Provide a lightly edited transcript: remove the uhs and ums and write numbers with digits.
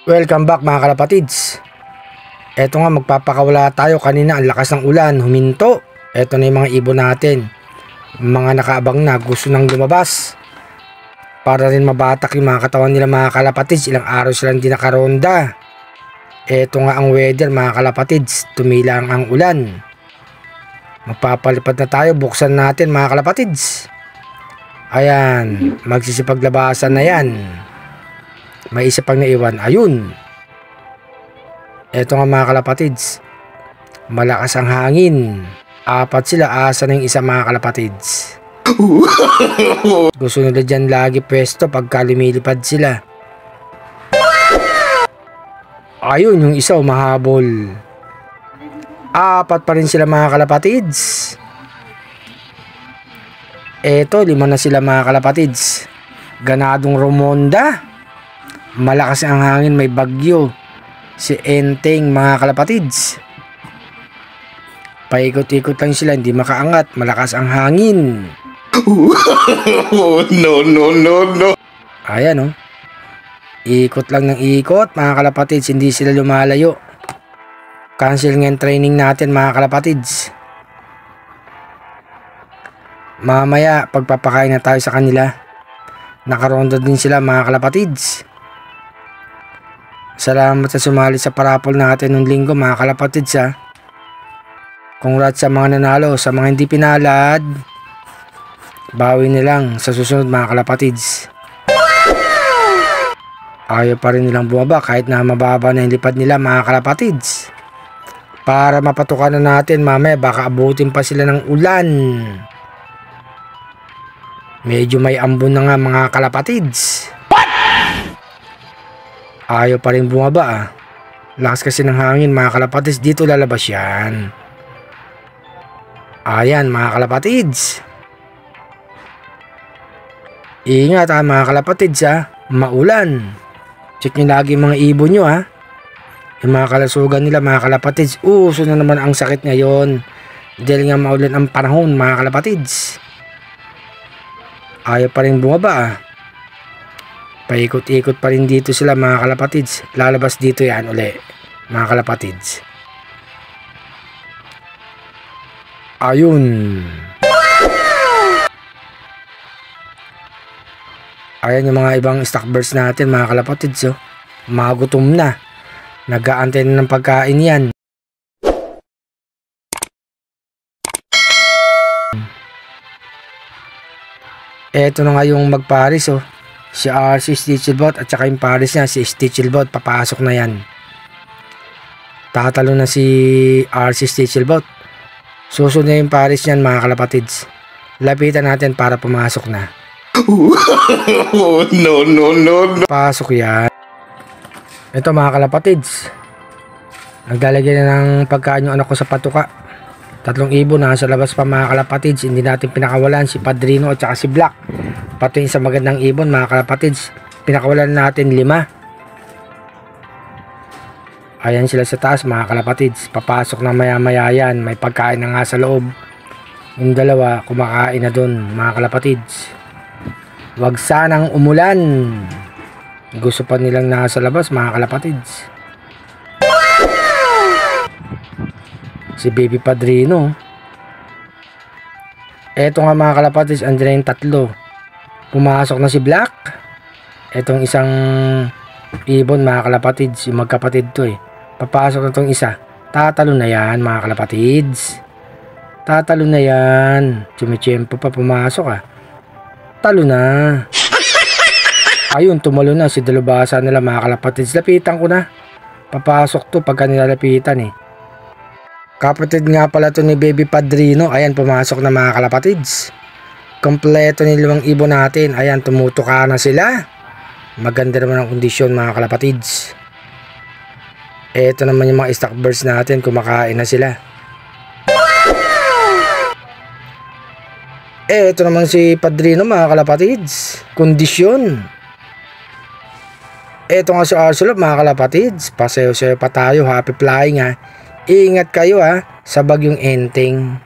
Welcome back mga kalapatids. Eto nga, magpapakawala tayo. Kanina ang lakas ng ulan, huminto. Eto na yung mga ibon natin. Mga nakaabang na, gusto nang lumabas para rin mabatak yung mga katawan nila mga kalapatids. Ilang araw silang di nakaronda. Eto nga ang weather mga kalapatids, tumilang ang ulan. Magpapalipad na tayo, buksan natin mga kalapatids. Ayan, magsisipaglabasan na yan. May isa pang naiwan. Ayun. Eto nga mga kalapatids. Malakas ang hangin. 4 sila. Asa na yung isa mga kalapatids. Gusto nila dyan lagi pwesto pagka lumilipad sila. Ayun yung isa umahabol. 4 pa rin sila mga kalapatids. Eto 5 na sila mga kalapatids. Ganadong rumonda. Malakas ang hangin, may bagyo. Si Enteng mga kalapatids. Paikot-ikot lang sila, hindi makaangat. Malakas ang hangin. No. Ayan oh. Ikot lang ng ikot mga kalapatids, hindi sila lumalayo. Cancel nga training natin mga kalapatids. Mamaya pagpapakain na tayo sa kanila. Nakaronda din sila mga kalapatids. Salamat sa sumali sa parapol natin nung linggo mga kalapatids ha. Congrats sa mga nanalo. Sa mga hindi pinalad, bawi nilang sa susunod mga kalapatids. Ayaw pa rin nilang bumaba kahit na mababa na yung lipad nila mga kalapatids. Para mapatukan na natin mamaya, baka abutin pa sila ng ulan. Medyo may ambon na nga mga kalapatids. Ayaw pa rin bumaba ah. Lakas kasi ng hangin mga kalapatids. Dito lalabas yan. Ayan mga kalapatids. Ingat ha mga kalapatids ha. Maulan. Check nyo lagi mga ibon nyo ha. Yung mga kalasugan nila mga kalapatids. Uso na naman ang sakit ngayon. Dahil nga maulan ang panahon mga kalapatids. Ayaw pa rin bumaba ah. Paikot-ikot pa rin dito sila mga kalapatids. Lalabas dito yan uli mga kalapatids. Ayun. Ayan yung mga ibang stockbirds natin mga kalapatids oh. Magutom na. Nag-aantay na ng pagkain yan. Eto na nga yung magparis oh. Si RC Stitchelbot at saka yung pares niya si Stitchelbot, papasok na yan. Tatalo na si RC Stitchelbot. Susunod na yung pares niyan mga kalapatids. Lapitan natin para pumasok na. No. Pasok yan. Ito mga kalapatids. Naglalagay na ng pagkain yung anak ko sa patuka. 3 ibon nasa labas pa mga kalapatids. Hindi natin pinakawalan si Padrino at saka si Black. Pati sa magandang ibon mga kalapatids, pinakawalan natin 5. Ayan sila sa taas mga kalapatids. Papasok na maya yan. May pagkain na nga sa loob. Yung 2 kumakain na dun mga kalapatids. Wag sanang umulan. Gusto pa nilang nasa labas mga kalapatids. Si Baby Padrino. Eto nga mga kalapatids, andyan na yung 3. Pumasok na si Black. Etong isang ibon mga kalapatids, yung magkapatid to eh. Papasok na tong isa. Tatalo na yan mga kalapatids. Tatalo na yan. Chimichempo pa pumasok ah. Talo na. Ayun, tumalo na si dalubhasa nila mga kalapatids. Lapitan ko na. Papasok to pagka nilalapitan eh. Kapatid nga pala to ni Baby Padrino. Ayan, pumasok na mga kalapatids. Kompleto ni 5 ibon natin. Ayan, tumutuka na sila. Maganda naman ang kondisyon mga kalapatids. Eto naman yung mga stockbirds natin. Kumakain na sila. Eto naman si Padrino mga kalapatids. Kondisyon. Eto nga si Arcelor mga kalapatids. Pasayo-sayo pa tayo. Happy flying ha. Ingat kayo ha sa bagyong Enteng.